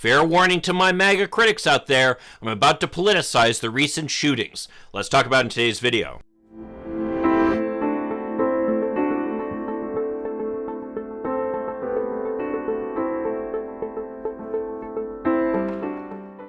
Fair warning to my MAGA critics out there, I'm about to politicize the recent shootings. Let's talk about it in today's video.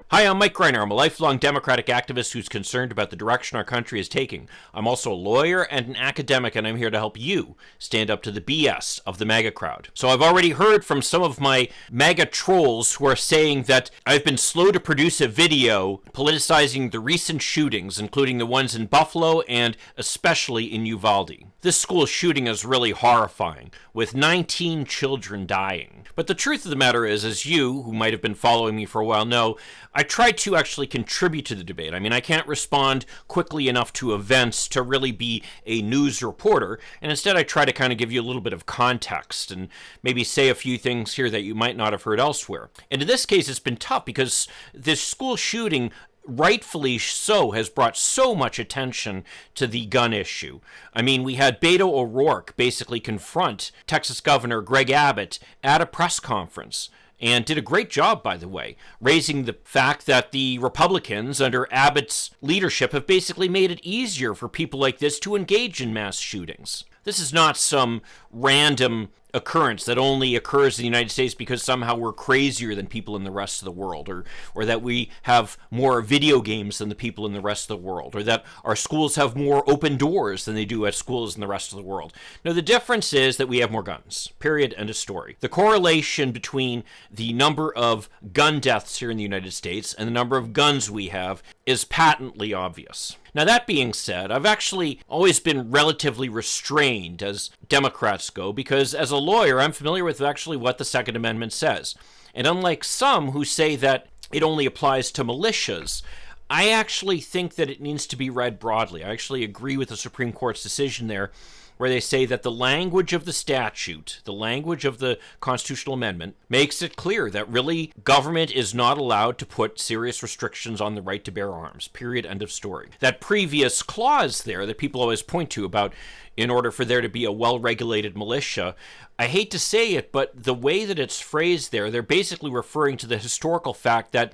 Hi, I'm Mike Greiner. I'm a lifelong Democratic activist who's concerned about the direction our country is taking. I'm also a lawyer and an academic, and I'm here to help you stand up to the BS of the MAGA crowd. So I've already heard from some of my MAGA trolls who are saying that I've been slow to produce a video politicizing the recent shootings, including the ones in Buffalo and especially in Uvalde. This school shooting is really horrifying, with 19 children dying. But the truth of the matter is, as you, who might have been following me for a while, know, I try to actually contribute to the debate. I mean, I can't respond quickly enough to events to really be a news reporter, and instead I try to kind of give you a little bit of context and maybe say a few things here that you might not have heard elsewhere. And in this case, it's been tough because this school shooting, rightfully so, has brought so much attention to the gun issue. I mean, we had Beto O'Rourke basically confront Texas Governor Greg Abbott at a press conference, and did a great job, by the way, raising the fact that the Republicans under Abbott's leadership have basically made it easier for people like this to engage in mass shootings. This is not some random occurrence that only occurs in the United States because somehow we're crazier than people in the rest of the world, or that we have more video games than the people in the rest of the world, or that our schools have more open doors than they do at schools in the rest of the world. No, the difference is that we have more guns. Period. End of story. The correlation between the number of gun deaths here in the United States and the number of guns we have is patently obvious. Now, that being said, I've actually always been relatively restrained as Democrats go because as a lawyer, I'm familiar with actually what the Second Amendment says. And unlike some who say that it only applies to militias, I actually think that it needs to be read broadly. I actually agree with the Supreme Court's decision there, where they say that the language of the statute, the language of the constitutional amendment, makes it clear that really government is not allowed to put serious restrictions on the right to bear arms. Period. End of story. That previous clause there that people always point to about in order for there to be a well-regulated militia, I hate to say it, but the way that it's phrased there, they're basically referring to the historical fact that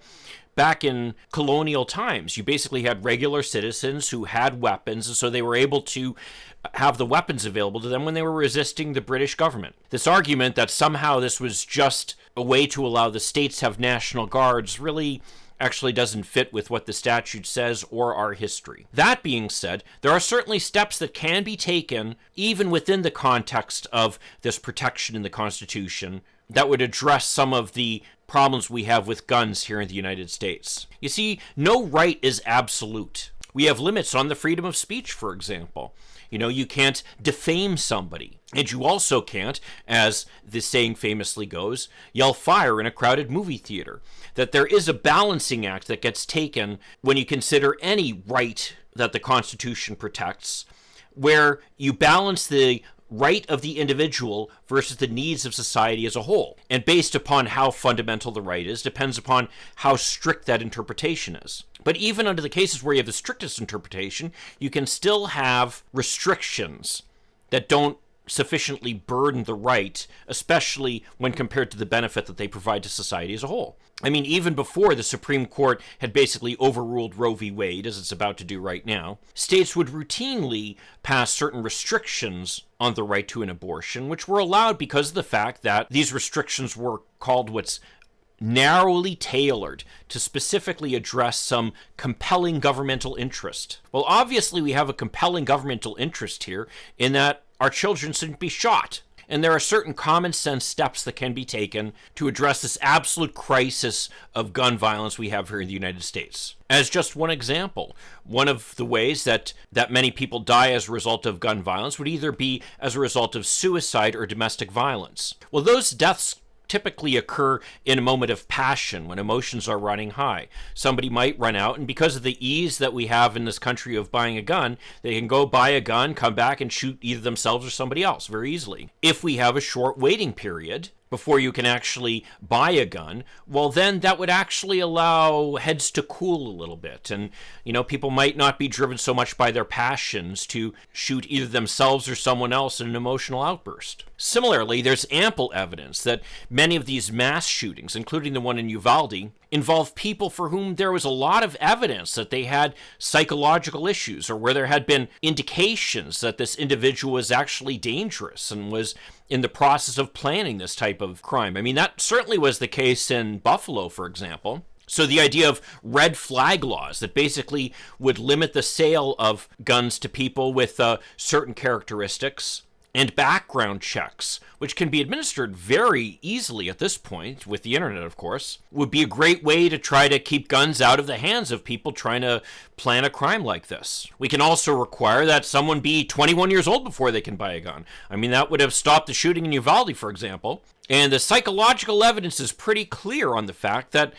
back in colonial times, you basically had regular citizens who had weapons, and so they were able to have the weapons available to them when they were resisting the British government. This argument that somehow this was just a way to allow the states to have national guards really actually doesn't fit with what the statute says or our history. That being said, there are certainly steps that can be taken, even within the context of this protection in the Constitution, that would address some of the problems we have with guns here in the United States. You see, no right is absolute. We have limits on the freedom of speech, for example. You can't defame somebody. And you also can't, as the saying famously goes, yell fire in a crowded movie theater. That there is a balancing act that gets taken when you consider any right that the Constitution protects, where you balance the right of the individual versus the needs of society as a whole. And based upon how fundamental the right is, depends upon how strict that interpretation is. But even under the cases where you have the strictest interpretation, you can still have restrictions that don't sufficiently burden the right, especially when compared to the benefit that they provide to society as a whole. I mean, even before the Supreme Court had basically overruled Roe v. Wade, as it's about to do right now, states would routinely pass certain restrictions on the right to an abortion, which were allowed because of the fact that these restrictions were called what's narrowly tailored to specifically address some compelling governmental interest. Well, obviously we have a compelling governmental interest here in that our children shouldn't be shot. And there are certain common sense steps that can be taken to address this absolute crisis of gun violence we have here in the United States. As just one example, one of the ways that many people die as a result of gun violence would either be as a result of suicide or domestic violence. Well, those deaths typically occur in a moment of passion when emotions are running high. Somebody might run out, and because of the ease that we have in this country of buying a gun, they can go buy a gun, come back and shoot either themselves or somebody else very easily. If we have a short waiting period, before you can actually buy a gun, well, then that would actually allow heads to cool a little bit. And, people might not be driven so much by their passions to shoot either themselves or someone else in an emotional outburst. Similarly, there's ample evidence that many of these mass shootings, including the one in Uvalde, involve people for whom there was a lot of evidence that they had psychological issues, or where there had been indications that this individual was actually dangerous and was in the process of planning this type of crime. I mean, that certainly was the case in Buffalo, for example. So the idea of red flag laws that basically would limit the sale of guns to people with certain characteristics, and background checks, which can be administered very easily at this point, with the internet, of course, would be a great way to try to keep guns out of the hands of people trying to plan a crime like this. We can also require that someone be 21 years old before they can buy a gun. I mean, that would have stopped the shooting in Uvalde, for example. And the psychological evidence is pretty clear on the fact that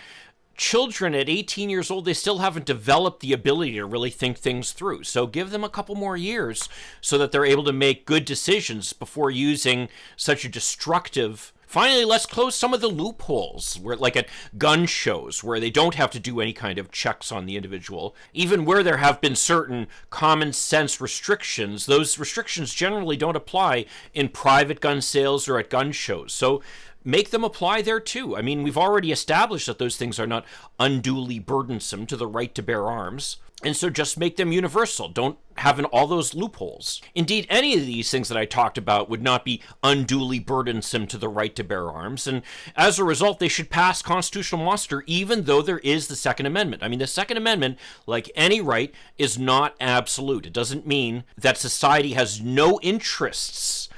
children at 18 years old, they still haven't developed the ability to really think things through. So give them a couple more years so that they're able to make good decisions before using such a destructive. Finally, let's close some of the loopholes, where, like at gun shows, where they don't have to do any kind of checks on the individual. Even where there have been certain common sense restrictions, those restrictions generally don't apply in private gun sales or at gun shows. So make them apply there too. I mean, we've already established that those things are not unduly burdensome to the right to bear arms. And so just make them universal. Don't have all those loopholes. Indeed, any of these things that I talked about would not be unduly burdensome to the right to bear arms. And as a result, they should pass constitutional muster, even though there is the Second Amendment. I mean, the Second Amendment, like any right, is not absolute. It doesn't mean that society has no interests,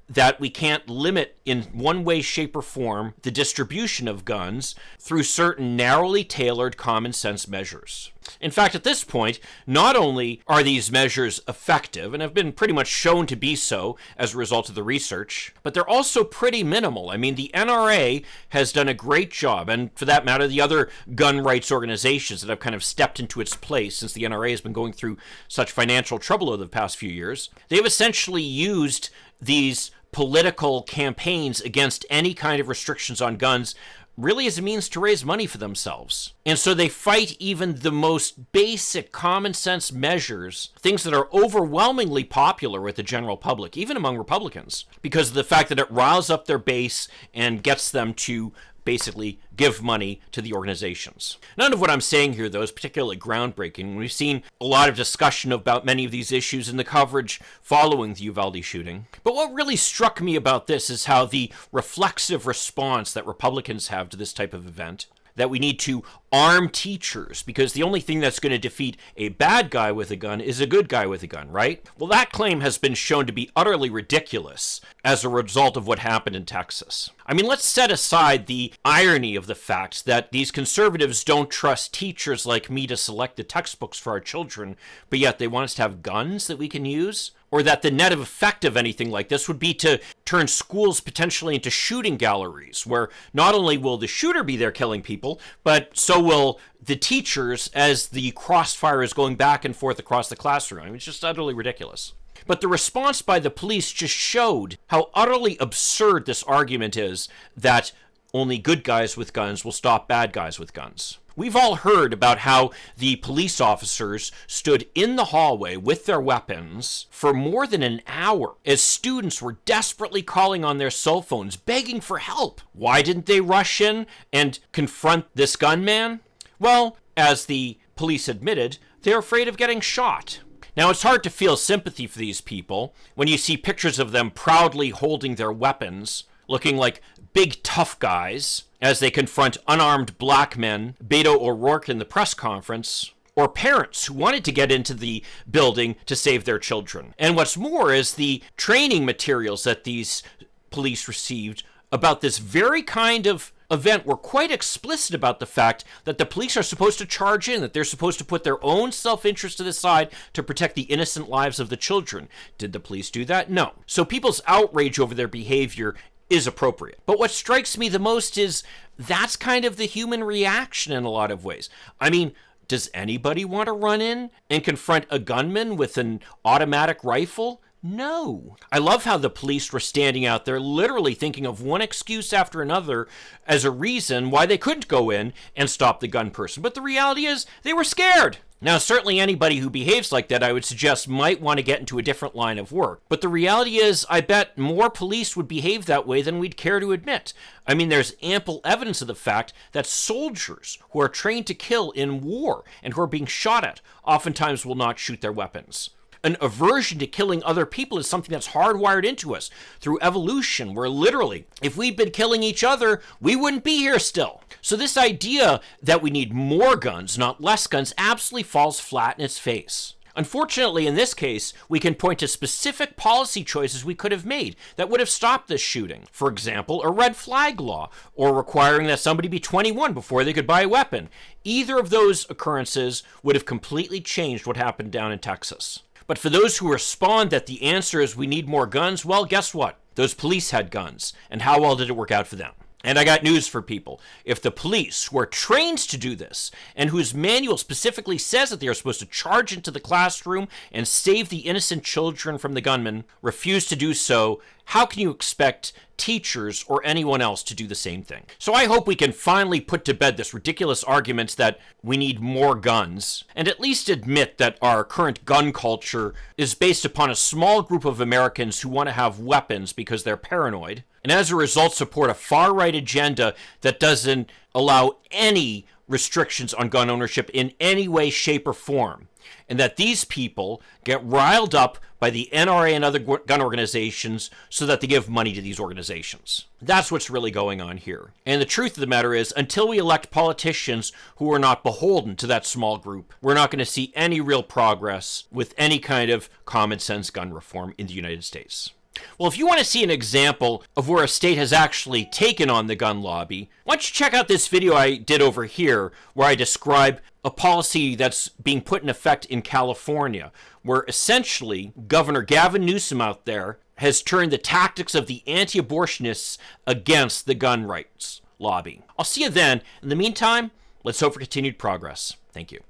that we can't limit in one way, shape, or form the distribution of guns through certain narrowly tailored common sense measures. In fact, at this point, not only are these measures effective, and have been pretty much shown to be so as a result of the research, but they're also pretty minimal. I mean, the NRA has done a great job, and for that matter, the other gun rights organizations that have kind of stepped into its place since the NRA has been going through such financial trouble over the past few years. They've essentially used these political campaigns against any kind of restrictions on guns really as a means to raise money for themselves. And so they fight even the most basic common sense measures, things that are overwhelmingly popular with the general public, even among Republicans, because of the fact that it riles up their base and gets them to basically give money to the organizations. None of what I'm saying here, though, is particularly groundbreaking. We've seen a lot of discussion about many of these issues in the coverage following the Uvalde shooting. But what really struck me about this is how the reflexive response that Republicans have to this type of event, that we need to arm teachers because the only thing that's going to defeat a bad guy with a gun is a good guy with a gun, right? Well, that claim has been shown to be utterly ridiculous as a result of what happened in Texas. I mean, let's set aside the irony of the fact that these conservatives don't trust teachers like me to select the textbooks for our children, but yet they want us to have guns that we can use, or that the net effect of anything like this would be to turn schools potentially into shooting galleries, where not only will the shooter be there killing people, but so will the teachers as the crossfire is going back and forth across the classroom. I mean, it's just utterly ridiculous. But the response by the police just showed how utterly absurd this argument is that only good guys with guns will stop bad guys with guns. We've all heard about how the police officers stood in the hallway with their weapons for more than an hour as students were desperately calling on their cell phones, begging for help. Why didn't they rush in and confront this gunman? Well, as the police admitted, they're afraid of getting shot. Now, it's hard to feel sympathy for these people when you see pictures of them proudly holding their weapons, looking like big tough guys as they confront unarmed black men, Beto O'Rourke in the press conference, or parents who wanted to get into the building to save their children. And what's more is the training materials that these police received about this very kind of event were quite explicit about the fact that the police are supposed to charge in, that they're supposed to put their own self-interest to the side to protect the innocent lives of the children. Did the police do that? No. So people's outrage over their behavior is appropriate. But what strikes me the most is that's kind of the human reaction in a lot of ways. I mean, does anybody want to run in and confront a gunman with an automatic rifle? No. I love how the police were standing out there literally thinking of one excuse after another as a reason why they couldn't go in and stop the gun person. But the reality is they were scared. Now, certainly anybody who behaves like that, I would suggest, might want to get into a different line of work. But the reality is, I bet more police would behave that way than we'd care to admit. I mean, there's ample evidence of the fact that soldiers who are trained to kill in war and who are being shot at oftentimes will not shoot their weapons. An aversion to killing other people is something that's hardwired into us through evolution, where literally, if we'd been killing each other, we wouldn't be here still. So this idea that we need more guns, not less guns, absolutely falls flat in its face. Unfortunately, in this case, we can point to specific policy choices we could have made that would have stopped this shooting. For example, a red flag law, or requiring that somebody be 21 before they could buy a weapon. Either of those occurrences would have completely changed what happened down in Texas. But for those who respond that the answer is we need more guns, well, guess what? Those police had guns. And how well did it work out for them? And I got news for people. If the police, who are trained to do this, and whose manual specifically says that they are supposed to charge into the classroom and save the innocent children from the gunmen, refuse to do so, how can you expect teachers or anyone else to do the same thing? So I hope we can finally put to bed this ridiculous argument that we need more guns, and at least admit that our current gun culture is based upon a small group of Americans who want to have weapons because they're paranoid, and as a result support a far-right agenda that doesn't allow any restrictions on gun ownership in any way, shape, or form. And that these people get riled up by the NRA and other gun organizations so that they give money to these organizations. That's what's really going on here. And the truth of the matter is, until we elect politicians who are not beholden to that small group, we're not going to see any real progress with any kind of common sense gun reform in the United States. Well, if you want to see an example of where a state has actually taken on the gun lobby, why don't you check out this video I did over here where I describe a policy that's being put in effect in California, where essentially Governor Gavin Newsom out there has turned the tactics of the anti-abortionists against the gun rights lobby. I'll see you then. In the meantime, let's hope for continued progress. Thank you.